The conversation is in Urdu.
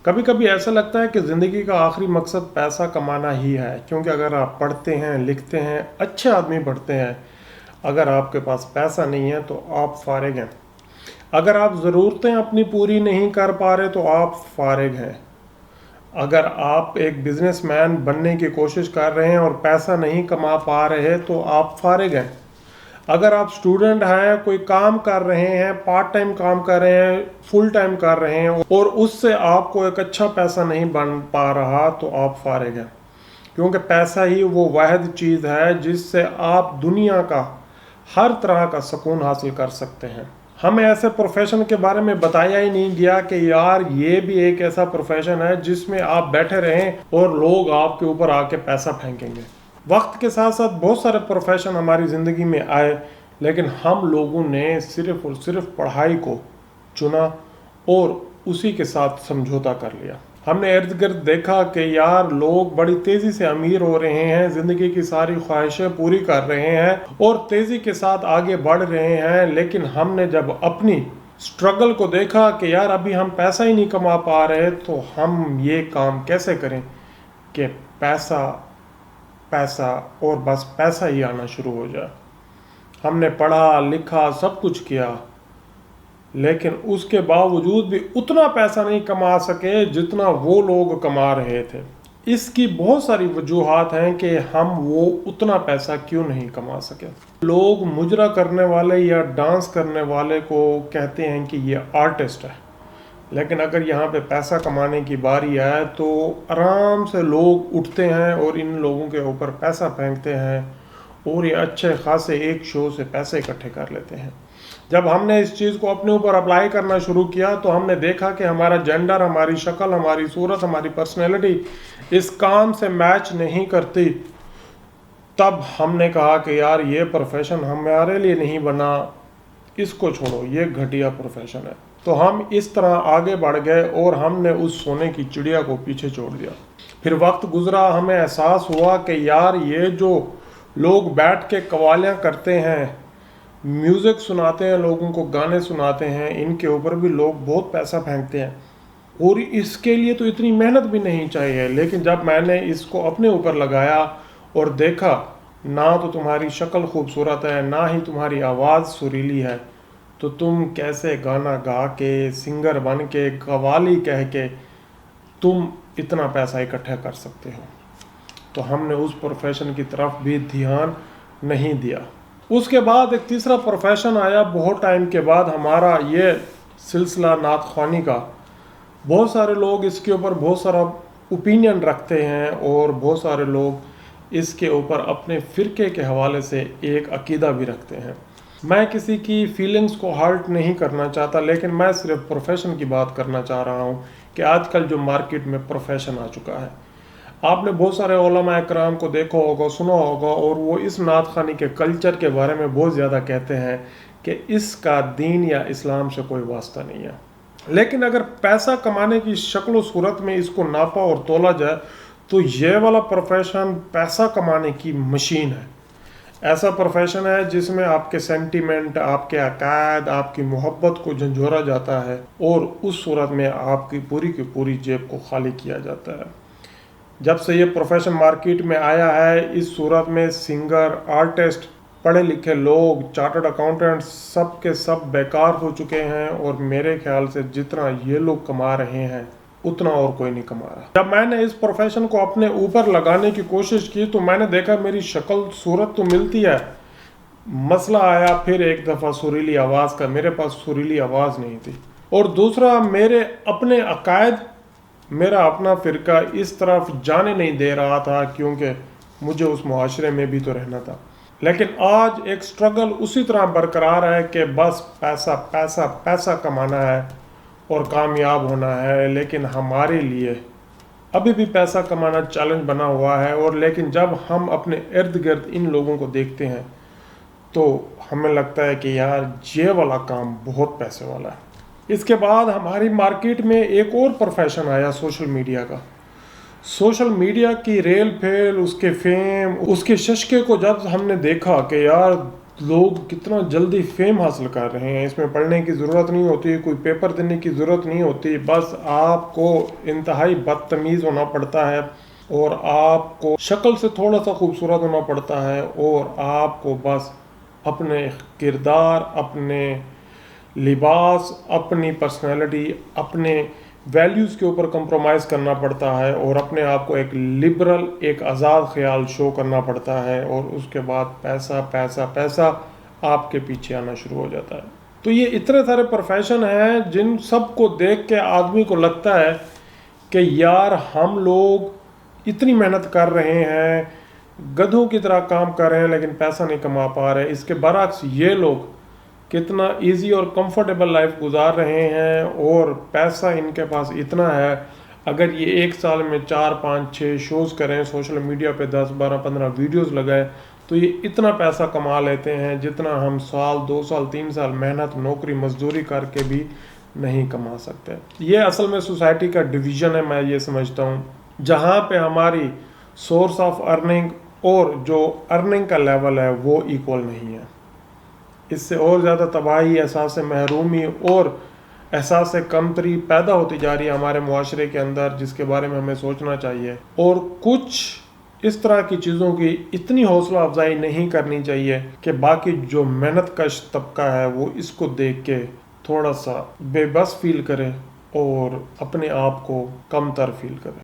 کبھی کبھی ایسا لگتا ہے کہ زندگی کا آخری مقصد پیسہ کمانا ہی ہے، کیونکہ اگر آپ پڑھتے ہیں، لکھتے ہیں، اچھے آدمی پڑھتے ہیں، اگر آپ کے پاس پیسہ نہیں ہے تو آپ فارغ ہیں۔ اگر آپ ضرورتیں اپنی پوری نہیں کر پا رہے تو آپ فارغ ہیں۔ اگر آپ ایک بزنس مین بننے کی کوشش کر رہے ہیں اور پیسہ نہیں کما پا رہے تو آپ فارغ ہیں۔ اگر آپ سٹوڈنٹ ہیں، کوئی کام کر رہے ہیں، پارٹ ٹائم کام کر رہے ہیں، فل ٹائم کر رہے ہیں اور اس سے آپ کو ایک اچھا پیسہ نہیں بن پا رہا تو آپ فارغ ہیں، کیونکہ پیسہ ہی وہ واحد چیز ہے جس سے آپ دنیا کا ہر طرح کا سکون حاصل کر سکتے ہیں۔ ہمیں ایسے پروفیشن کے بارے میں بتایا ہی نہیں گیا کہ یار یہ بھی ایک ایسا پروفیشن ہے جس میں آپ بیٹھے رہیں اور لوگ آپ کے اوپر آ کے پیسہ پھینکیں گے۔ وقت کے ساتھ ساتھ بہت سارے پروفیشن ہماری زندگی میں آئے، لیکن ہم لوگوں نے صرف اور صرف پڑھائی کو چنا اور اسی کے ساتھ سمجھوتا کر لیا۔ ہم نے ارد گرد دیکھا کہ یار لوگ بڑی تیزی سے امیر ہو رہے ہیں، زندگی کی ساری خواہشیں پوری کر رہے ہیں اور تیزی کے ساتھ آگے بڑھ رہے ہیں، لیکن ہم نے جب اپنی سٹرگل کو دیکھا کہ یار ابھی ہم پیسہ ہی نہیں کما پا رہے تو ہم یہ کام کیسے کریں کہ پیسہ پیسہ اور بس پیسہ ہی آنا شروع ہو جائے۔ ہم نے پڑھا لکھا سب کچھ کیا، لیکن اس کے باوجود بھی اتنا پیسہ نہیں کما سکے جتنا وہ لوگ کما رہے تھے۔ اس کی بہت ساری وجوہات ہیں کہ ہم وہ اتنا پیسہ کیوں نہیں کما سکے۔ لوگ مجرا کرنے والے یا ڈانس کرنے والے کو کہتے ہیں کہ یہ آرٹسٹ ہے، لیکن اگر یہاں پہ پیسہ کمانے کی باری آئے تو آرام سے لوگ اٹھتے ہیں اور ان لوگوں کے اوپر پیسہ پھینکتے ہیں اور یہ اچھے خاصے ایک شو سے پیسے اکٹھے کر لیتے ہیں۔ جب ہم نے اس چیز کو اپنے اوپر اپلائی کرنا شروع کیا تو ہم نے دیکھا کہ ہمارا جینڈر، ہماری شکل، ہماری صورت، ہماری پرسنالٹی اس کام سے میچ نہیں کرتی۔ تب ہم نے کہا کہ یار یہ پروفیشن ہمارے لیے نہیں بنا، اس کو چھوڑو، یہ گھٹیا پروفیشن ہے۔ تو ہم اس طرح آگے بڑھ گئے اور ہم نے اس سونے کی چڑیا کو پیچھے چھوڑ دیا۔ پھر وقت گزرا، ہمیں احساس ہوا کہ یار یہ جو لوگ بیٹھ کے قوالیاں کرتے ہیں، میوزک سناتے ہیں، لوگوں کو گانے سناتے ہیں، ان کے اوپر بھی لوگ بہت پیسہ پھینکتے ہیں اور اس کے لیے تو اتنی محنت بھی نہیں چاہیے۔ لیکن جب میں نے اس کو اپنے اوپر لگایا اور دیکھا نہ تو تمہاری شکل خوبصورت ہے، نہ ہی تمہاری آواز سریلی ہے، تو تم کیسے گانا گا کے، سنگر بن کے، قوالی کہہ کے تم اتنا پیسہ اکٹھا کر سکتے ہو؟ تو ہم نے اس پروفیشن کی طرف بھی دھیان نہیں دیا۔ اس کے بعد ایک تیسرا پروفیشن آیا بہت ٹائم کے بعد، ہمارا یہ سلسلہ نعت خوانی کا۔ بہت سارے لوگ اس کے اوپر بہت سارا اوپینین رکھتے ہیں اور بہت سارے لوگ اس کے اوپر اپنے فرقے کے حوالے سے ایک عقیدہ بھی رکھتے ہیں۔ میں کسی کی فیلنگز کو ہرٹ نہیں کرنا چاہتا، لیکن میں صرف پروفیشن کی بات کرنا چاہ رہا ہوں کہ آج کل جو مارکیٹ میں پروفیشن آ چکا ہے، آپ نے بہت سارے علماء اکرام کو دیکھا ہوگا، سنا ہوگا، اور وہ اس نعت خوانی کے کلچر کے بارے میں بہت زیادہ کہتے ہیں کہ اس کا دین یا اسلام سے کوئی واسطہ نہیں ہے۔ لیکن اگر پیسہ کمانے کی شکل و صورت میں اس کو ناپا اور تولا جائے تو یہ والا پروفیشن پیسہ کمانے کی مشین ہے۔ ایسا پروفیشن ہے جس میں آپ کے سینٹیمنٹ، آپ کے عقائد، آپ کی محبت کو جھنجھوڑا جاتا ہے اور اس صورت میں آپ کی پوری جیب کو خالی کیا جاتا ہے۔ جب سے یہ پروفیشن مارکیٹ میں آیا ہے، اس صورت میں سنگر، آرٹسٹ، پڑھے لکھے لوگ، چارٹرڈ اکاؤنٹنٹ سب کے سب بیکار ہو چکے ہیں، اور میرے خیال سے جتنا یہ لوگ کما رہے ہیں اتنا اور کوئی نہیں کما رہا۔ جب میں نے اس پروفیشن کو اپنے اوپر لگانے کی کوشش کی تو میں نے دیکھا میری شکل صورت تو ملتی ہے، مسئلہ آیا پھر ایک دفعہ سریلی آواز کا۔ میرے پاس سریلی آواز نہیں تھی، اور دوسرا میرے اپنے عقائد، میرا اپنا فرقہ اس طرف جانے نہیں دے رہا تھا، کیونکہ مجھے اس معاشرے میں بھی تو رہنا تھا۔ لیکن آج ایک سٹرگل اسی طرح برقرار ہے کہ بس پیسہ پیسہ پیسہ کمانا ہے اور کامیاب ہونا ہے۔ لیکن ہمارے لیے ابھی بھی پیسہ کمانا چیلنج بنا ہوا ہے، اور لیکن جب ہم اپنے ارد گرد ان لوگوں کو دیکھتے ہیں تو ہمیں لگتا ہے کہ یار یہ والا کام بہت پیسے والا ہے۔ اس کے بعد ہماری مارکیٹ میں ایک اور پروفیشن آیا، سوشل میڈیا کا۔ سوشل میڈیا کی ریل پھیل، اس کے فیم، اس کے ششکے کو جب ہم نے دیکھا کہ یار لوگ کتنا جلدی فیم حاصل کر رہے ہیں. اس میں پڑھنے کی ضرورت نہیں ہوتی، کوئی پیپر دینے کی ضرورت نہیں ہوتی، بس آپ کو انتہائی بدتمیز ہونا پڑتا ہے اور آپ کو شکل سے تھوڑا سا خوبصورت ہونا پڑتا ہے، اور آپ کو بس اپنے کردار، اپنے لباس، اپنی پرسنالٹی، اپنے ویلیوز کے اوپر کمپرومائز کرنا پڑتا ہے، اور اپنے آپ کو ایک لبرل، ایک آزاد خیال شو کرنا پڑتا ہے، اور اس کے بعد پیسہ پیسہ پیسہ آپ کے پیچھے آنا شروع ہو جاتا ہے. تو یہ اتنے سارے پروفیشن ہیں جن سب کو دیکھ کے آدمی کو لگتا ہے کہ یار ہم لوگ اتنی محنت کر رہے ہیں، گدھوں کی طرح کام کر رہے ہیں لیکن پیسہ نہیں کما پا رہے. اس کے برعکس یہ لوگ کتنا ایزی اور کمفرٹیبل لائف گزار رہے ہیں، اور پیسہ ان کے پاس اتنا ہے، اگر یہ ایک سال میں 4 5 6 شوز کریں، سوشل میڈیا پہ 10 12 15 ویڈیوز لگائیں، تو یہ اتنا پیسہ کما لیتے ہیں جتنا ہم سال 2 سال 3 سال محنت، نوکری، مزدوری کر کے بھی نہیں کما سکتے. یہ اصل میں سوسائٹی کا ڈویژن ہے، میں یہ سمجھتا ہوں، جہاں پہ ہماری سورس آف ارننگ اور جو ارننگ کا لیول ہے وہ ایکول نہیں ہے. اس سے اور زیادہ تباہی، احساس محرومی اور احساس کمتری پیدا ہوتی جا رہی ہے ہمارے معاشرے کے اندر، جس کے بارے میں ہمیں سوچنا چاہیے. اور کچھ اس طرح کی چیزوں کی اتنی حوصلہ افزائی نہیں کرنی چاہیے کہ باقی جو محنت کش طبقہ ہے وہ اس کو دیکھ کے تھوڑا سا بے بس فیل کرے اور اپنے آپ کو کم تر فیل کرے.